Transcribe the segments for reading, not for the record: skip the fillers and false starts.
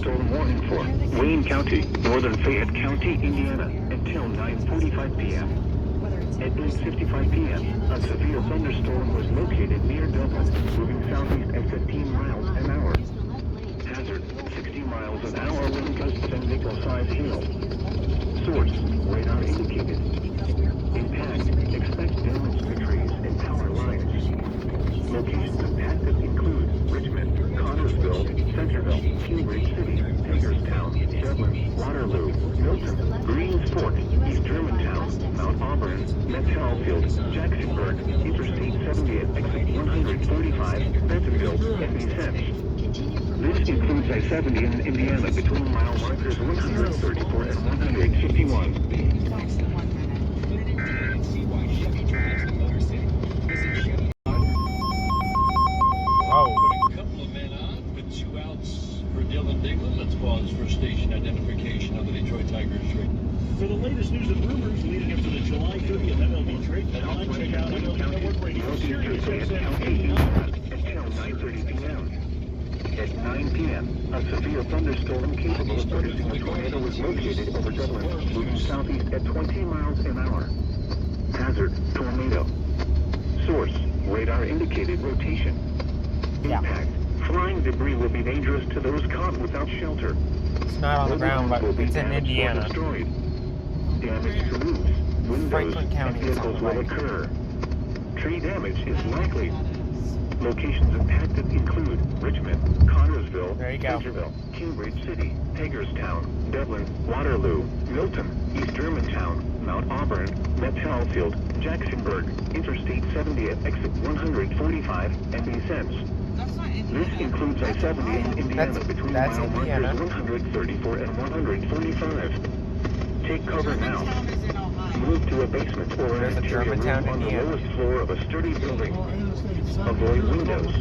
thunderstorm warning for Wayne County, northern Fayette County, Indiana, until 9:45 p.m. At 8:55 p.m., a severe thunderstorm was located near Dublin, moving southeast at 15 miles an hour. Hazard, 60 miles an hour wind gusts and nickel-sized hail. Source, radar indicated. Impact, expect damage to trees and power lines. Locations impacted include Richmond, Connersville, Centerville, Cambridge City, Hagerstown, Dublin, Waterloo, Milton, Greensport, East Germantown, Mount Auburn, Metcalfield, Jacksonburg, Interstate 70 at exit 145, Bentonville, and Vicente. This includes I-70 in Indiana between mile markers 134 and 151. Let's pause for station identification of the Detroit Tigers. For the latest news and rumors leading up to the July 30th MLB trade deadline, check out MLB Network Radio. Until 9:30 p.m. At 9 p.m., a severe thunderstorm capable of producing a tornado was located over Dublin, moving southeast at 20 miles an hour. Hazard, tornado. Source, radar indicated rotation. Impact. Flying debris will be dangerous to those caught without shelter. It's not on the ground, but it's in Indiana. Damage to roofs, windows, and vehicles will occur. Tree damage is likely. Locations impacted include Richmond, Connersville, Centerville, Cambridge City, Hagerstown, Dublin, Waterloo, Milton, East Germantown, Mount Auburn, Metcalfield, Jacksonburg, Interstate 70 at exit 145, and Vicente. This includes I-70 in Indiana between mile markers 134 and 145. Take cover now. Move to a basement or an interior room on the lowest floor of a sturdy building. Avoid windows.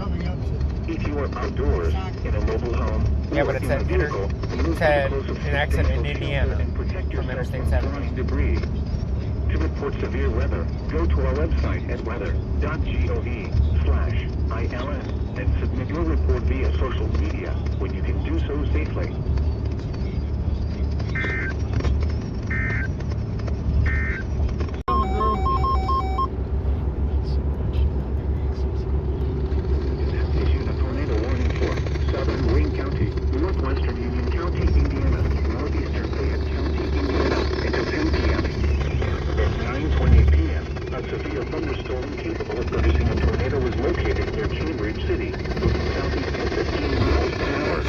If you are outdoors, in a mobile home, or in a vehicle, move to the closest exit in Indiana and protect from yourself Interstate from 70. flying debris. To report severe weather, go to our website at weather.gov/ILN and submit your report via social media when you can do so safely. Issued a tornado warning for southern Wayne County, northwestern Union County, Indiana, northeastern Fayette County, Indiana, until 10 p.m. At 9:20 p.m., a severe thunderstorm capable of producing a tornado was located near Cambridge City, moving southeast at 15 miles per hour.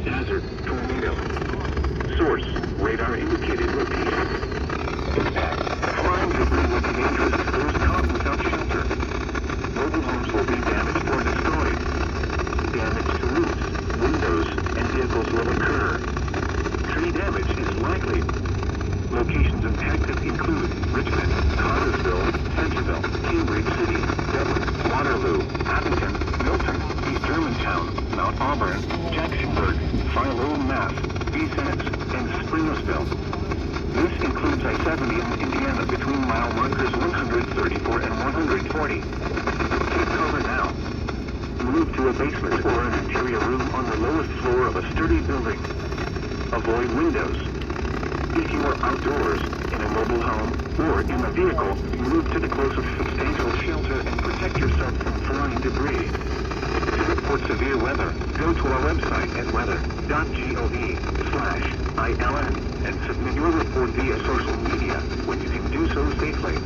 Hazard, tornado. Source, radar indicated rotation. Impact, flying debris will be dangerous to those caught without shelter. Mobile homes will be damaged or destroyed. Damage to roofs, windows, and vehicles will occur. Tree damage is likely. Locations impacted include Richmond, Connersville, Centerville, Cambridge City, Dublin, Waterloo, Abington, Milton, East Germantown, Mount Auburn, Jacksonburg, Philo, Mass, Vicente, and Springersville. This includes I-70 in Indiana between mile markers 134 and 140. Take cover now. Move to a basement or an interior room on the lowest floor of a sturdy building. Avoid windows. If you are outdoors, in a mobile home, or in a vehicle, move to the closest substantial shelter and protect yourself from flying debris. To report severe weather, go to our website at weather.gov/ILN and submit your report via social media when you can do so safely.